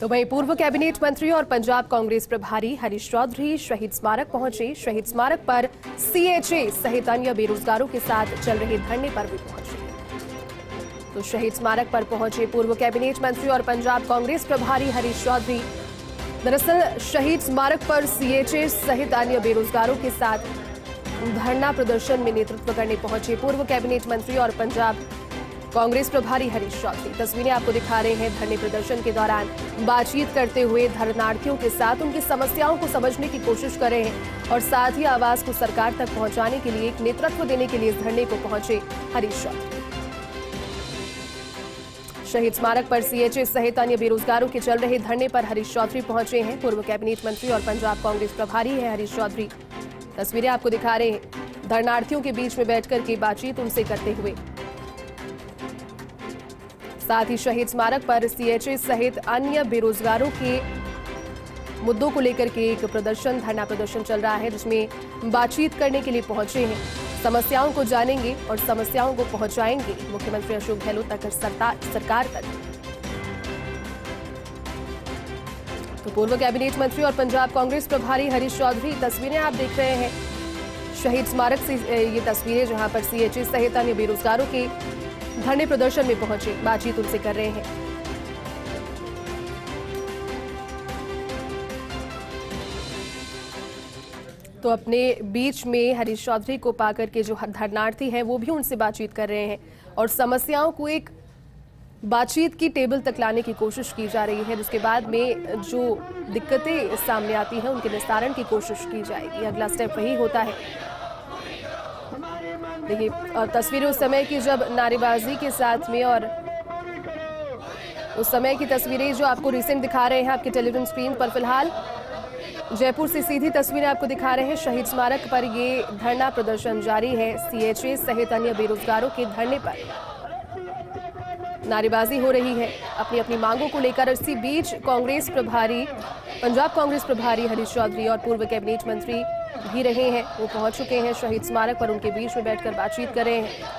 तो वहीं पूर्व कैबिनेट मंत्री और पंजाब कांग्रेस प्रभारी हरीश चौधरी शहीद स्मारक पहुंचे। शहीद स्मारक पर सीएचए सहित अन्य बेरोजगारों के साथ चल रहे धरने पर भी पहुंचे। तो शहीद स्मारक पर पहुंचे पूर्व कैबिनेट मंत्री और पंजाब कांग्रेस प्रभारी हरीश चौधरी। दरअसल शहीद स्मारक पर सीएचए सहित अन्य बेरोजगारों के साथ धरना प्रदर्शन में नेतृत्व करने पहुंचे पूर्व कैबिनेट मंत्री और पंजाब कांग्रेस प्रभारी हरीश चौधरी। तस्वीरें आपको दिखा रहे हैं। धरने प्रदर्शन के दौरान बातचीत करते हुए धरनार्थियों के साथ उनकी समस्याओं को समझने की कोशिश कर रहे हैं और साथ ही आवाज को सरकार तक पहुंचाने के लिए एक नेतृत्व देने के लिए इस धरने को पहुंचे हरीश चौधरी। शहीद स्मारक पर सीएचए सहित अन्य बेरोजगारों के चल रहे धरने पर हरीश चौधरी पहुंचे हैं। पूर्व कैबिनेट मंत्री और पंजाब कांग्रेस प्रभारी है हरीश चौधरी। तस्वीरें आपको दिखा रहे हैं। धरनार्थियों के बीच में बैठकर के बातचीत उनसे करते हुए। साथ ही शहीद स्मारक पर सीएचए सहित अन्य बेरोजगारों के मुद्दों को लेकर के एक प्रदर्शन धरना प्रदर्शन चल रहा है, जिसमें बातचीत करने के लिए पहुंचे हैं। समस्याओं को जानेंगे और समस्याओं को पहुंचाएंगे मुख्यमंत्री अशोक गहलोत तक, सरकार तक। तो पूर्व कैबिनेट मंत्री और पंजाब कांग्रेस प्रभारी हरीश चौधरी, तस्वीरें आप देख रहे हैं शहीद स्मारक से। ये तस्वीरें जहां पर सीएचए सहित अन्य बेरोजगारों के धरने प्रदर्शन में पहुंचे, बातचीत उनसे कर रहे हैं। तो अपने बीच में हरीश चौधरी को पाकर के जो धरनार्थी हैं वो भी उनसे बातचीत कर रहे हैं और समस्याओं को एक बातचीत की टेबल तक लाने की कोशिश की जा रही है, जिसके बाद में जो दिक्कतें सामने आती हैं उनके निस्तारण की कोशिश की जाएगी। अगला स्टेप वही होता है। देखिए तस्वीरें उस समय की जब नारेबाजी के साथ में, और उस समय की तस्वीरें जो आपको रिसेंट दिखा रहे हैं आपके टेलीविजन स्क्रीन पर। फिलहाल जयपुर से सीधी तस्वीरें आपको दिखा रहे हैं। शहीद स्मारक पर ये धरना प्रदर्शन जारी है। सीएचए सहित अन्य बेरोजगारों के धरने पर नारेबाजी हो रही है अपनी अपनी मांगों को लेकर। इसी बीच कांग्रेस प्रभारी, पंजाब कांग्रेस प्रभारी हरीश चौधरी और पूर्व कैबिनेट मंत्री भी रहे हैं, वो पहुंच चुके हैं शहीद स्मारक पर। उनके बीच में बैठकर बातचीत कर रहे हैं।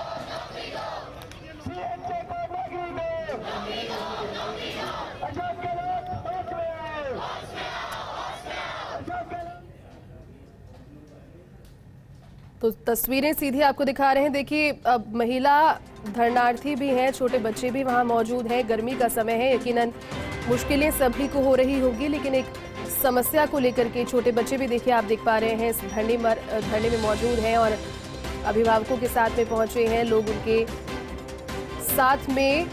तो तस्वीरें सीधी आपको दिखा रहे हैं। देखिए अब महिला धरनार्थी भी हैं, छोटे बच्चे भी वहां मौजूद हैं। गर्मी का समय है, यकीनन मुश्किलें सभी को हो रही होगी, लेकिन एक समस्या को लेकर के छोटे बच्चे भी देखिए आप देख पा रहे हैं इस धरने में मौजूद हैं और अभिभावकों के साथ में पहुंचे हैं। लोग उनके साथ में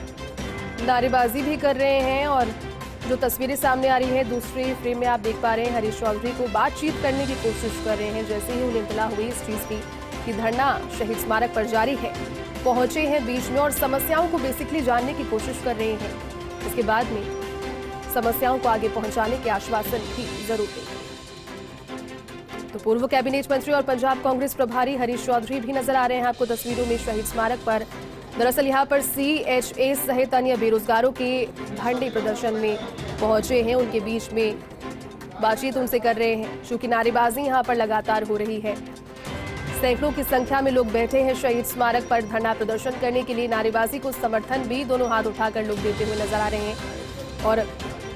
नारेबाजी भी कर रहे हैं और जो तस्वीरें सामने आ रही हैं दूसरे फ्रेम में आप देख पा रहे हैं हरीश चौधरी को बातचीत करने की कोशिश कर रहे हैं। जैसे ही उन्हें इत्तला हुई इस चीज की कि धरना शहीद स्मारक पर जारी है, पहुंचे हैं बीच में और समस्याओं को बेसिकली जानने की कोशिश कर रहे हैं। इसके बाद में समस्याओं को आगे पहुंचाने के आश्वासन भी जरूर देंगे। तो पूर्व कैबिनेट मंत्री और पंजाब कांग्रेस प्रभारी हरीश चौधरी भी नजर आ रहे हैं आपको तस्वीरों में शहीद स्मारक पर। दरअसल यहां पर सीएचए सहित अन्य बेरोजगारों के धरने प्रदर्शन में पहुंचे हैं। उनके बीच में बातचीत उनसे कर रहे हैं, चूंकि नारेबाजी यहां पर लगातार हो रही है। सैकड़ों की संख्या में लोग बैठे हैं शहीद स्मारक पर धरना प्रदर्शन करने के लिए। नारेबाजी को समर्थन भी दोनों हाथ उठाकर लोग देते हुए नजर आ रहे हैं और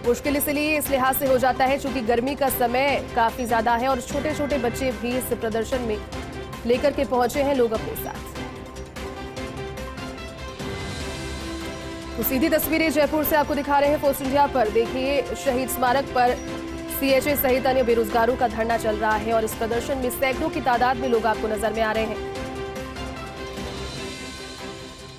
मुश्किल इसलिए इस लिहाज से हो जाता है चूंकि गर्मी का समय काफी ज्यादा है और छोटे छोटे बच्चे भी इस प्रदर्शन में लेकर के पहुंचे हैं लोग अपने साथ। तो सीधी तस्वीरें जयपुर से आपको दिखा रहे हैं पोस्ट इंडिया पर। देखिए शहीद स्मारक पर सीएचए सहित अन्य बेरोजगारों का धरना चल रहा है और इस प्रदर्शन में सैकड़ों की तादाद में लोग आपको नजर में आ रहे हैं।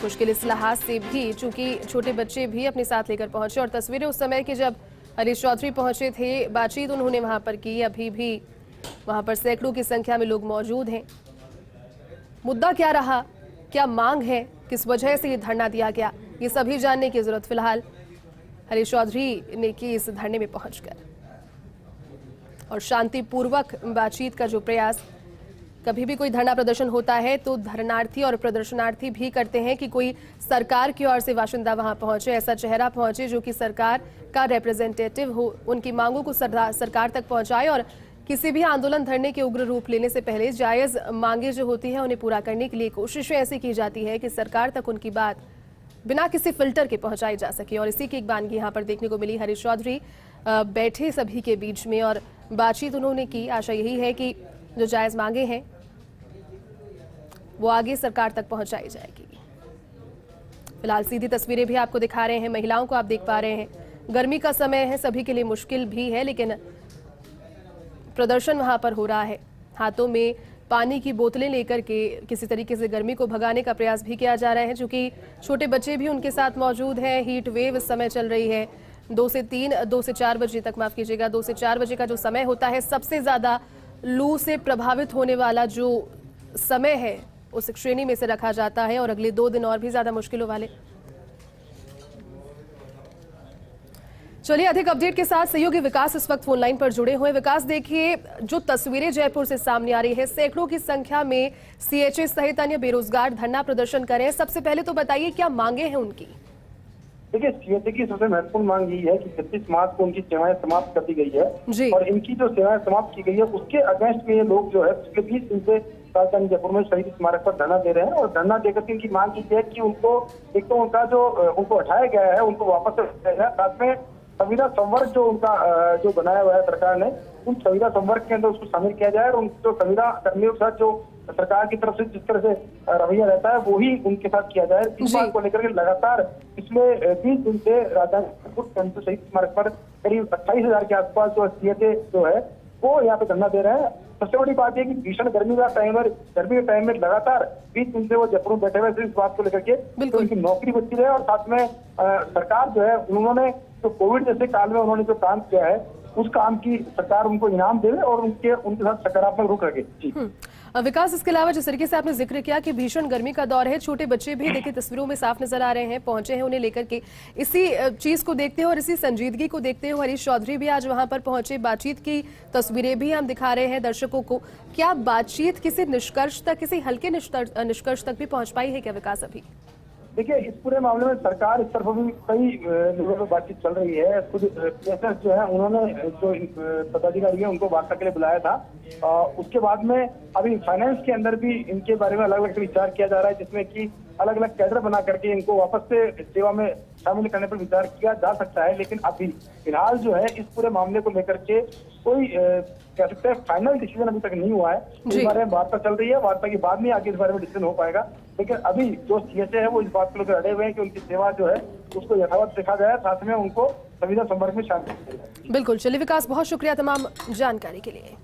मुश्किल इस लिहाज से भी चूंकि छोटे बच्चे भी अपने साथ लेकर पहुंचे और तस्वीरें उस समय की जब हरीश चौधरी पहुंचे थे, बातचीत उन्होंने वहां पर की। अभी भी वहां पर सैकड़ों की संख्या में लोग मौजूद हैं। मुद्दा क्या रहा, क्या मांग है, किस वजह से ये धरना दिया गया, ये सभी जानने की जरूरत फिलहाल हरीश चौधरी ने की इस धरने में पहुंचकर। और शांतिपूर्वक बातचीत का जो प्रयास, कभी भी कोई धरना प्रदर्शन होता है तो धरनार्थी और प्रदर्शनार्थी भी करते हैं कि कोई सरकार की ओर से बाशिंदा वहां पहुंचे, ऐसा चेहरा पहुंचे जो कि सरकार का रिप्रेजेंटेटिव हो, उनकी मांगों को सरकार तक पहुंचाए और किसी भी आंदोलन धरने के उग्र रूप लेने से पहले जायज मांगे जो होती हैं उन्हें पूरा करने के लिए कोशिशें ऐसी की जाती है कि सरकार तक उनकी बात बिना किसी फिल्टर के पहुंचाई जा सके। और इसी की एक बानगी यहाँ पर देखने को मिली। हरीश चौधरी बैठे सभी के बीच में और बातचीत उन्होंने की। आशा यही है कि जो जायज मांगे हैं वो आगे सरकार तक पहुंचाई जाएगी। फिलहाल सीधी तस्वीरें भी आपको दिखा रहे हैं, महिलाओं को आप देख पा रहे हैं। गर्मी का समय है, सभी के लिए मुश्किल भी है, लेकिन प्रदर्शन वहां पर हो रहा है। हाथों में पानी की बोतलें लेकर के किसी तरीके से गर्मी को भगाने का प्रयास भी किया जा रहा है, क्योंकि छोटे बच्चे भी उनके साथ मौजूद हैं। हीट वेव इस समय चल रही है। 2 से 4 बजे तक, माफ कीजिएगा, 2 से 4 बजे का जो समय होता है सबसे ज्यादा लू से प्रभावित होने वाला जो समय है उस श्रेणी में से रखा जाता है। और अगले 2 दिन और भी ज्यादा मुश्किलों वाले। चलिए अधिक अपडेट के साथ सहयोगी विकास इस वक्त फोन लाइन पर जुड़े हुए। विकास, देखिए जो तस्वीरें जयपुर से सामने आ रही है, सैकड़ों की संख्या में सीएचए सहित अन्य बेरोजगार धरना प्रदर्शन कर रहे हैं। सबसे पहले तो बताइए क्या मांगे हैं उनकी? देखिए, सीएचए की सबसे महत्वपूर्ण मांग यही है कि 31 मार्च को उनकी सेवाएं समाप्त कर दी गई है और इनकी जो सेवाएं समाप्त की गई है उसके अगेंस्ट में ये लोग जो है पिछले 20 दिन से राजधानी जयपुर में शहीद स्मारक पर धरना दे रहे हैं। और धरना देकर के इनकी मांग की है कि उनको एक तो उनका जो उनको हटाया गया है उनको वापस हटाया गया, साथ में संविदा संवर्ग जो उनका जो बनाया हुआ है सरकार ने, उन संविदा संवर्ग के अंदर उसको शामिल किया जाए और उन जो संविदा कर्मियों के साथ जो सरकार की तरफ से जिस तरह से रवैया रहता है वो ही उनके साथ किया जाए। इस बात को लेकर के लगातार पिछले 20 दिन से राजधानी शहीद स्मारक पर करीब 28,000 के आसपास जो सीएचए जो है वो यहाँ पे धरना दे रहे हैं। सबसे बड़ी बात यह कि भीषण गर्मी के टाइम में लगातार 20 दिन से वो जयपुर में बैठे हुए इस बात को लेकर के तो उनकी नौकरी बची रहे। और साथ में सरकार जो है उन्होंने जो कोविड जैसे काल में उन्होंने जो काम किया है उस काम की सरकार उनको इनाम दे और उनके साथ सकारात्मक रुख रखे। विकास, इसके अलावा जिस तरीके से आपने जिक्र किया कि भीषण गर्मी का दौर है, छोटे बच्चे भी देखिए तस्वीरों में साफ नजर आ रहे हैं, पहुंचे हैं उन्हें लेकर के। इसी चीज को देखते हुए और इसी संजीदगी को देखते हुए हरीश चौधरी भी आज वहां पर पहुंचे। बातचीत की तस्वीरें भी हम दिखा रहे हैं दर्शकों को। क्या बातचीत किसी निष्कर्ष तक, किसी हल्के निष्कर्ष तक भी पहुंच पाई है क्या विकास अभी? देखिए, इस पूरे मामले में सरकार इस तरफ भी कई लेवल पर बातचीत चल रही है। खुद पीएसएस जो है उन्होंने जो पदाधिकारी है उनको वार्ता के लिए बुलाया था। उसके बाद में अभी फाइनेंस के अंदर भी इनके बारे में अलग अलग विचार किया जा रहा है, जिसमें कि अलग अलग कैडर बना करके इनको वापस से सेवा में शामिल करने पर विचार किया जा सकता है। लेकिन अभी फिलहाल जो है इस पूरे मामले को लेकर के कोई कह सकते हैं फाइनल डिसीजन अभी तक नहीं हुआ है। इस बारे में वार्ता चल रही है, वार्ता के बाद में आगे इस बारे में डिसीजन हो पाएगा। लेकिन अभी जो सीएचए है वो इस बात को लेकर अड़े हुए हैं कि उनकी सेवा जो है उसको यथावत देखा जाए, साथ में उनको संविदा संवर्ग में शामिल किया जाए। बिल्कुल। चलिए विकास, बहुत शुक्रिया तमाम जानकारी के लिए।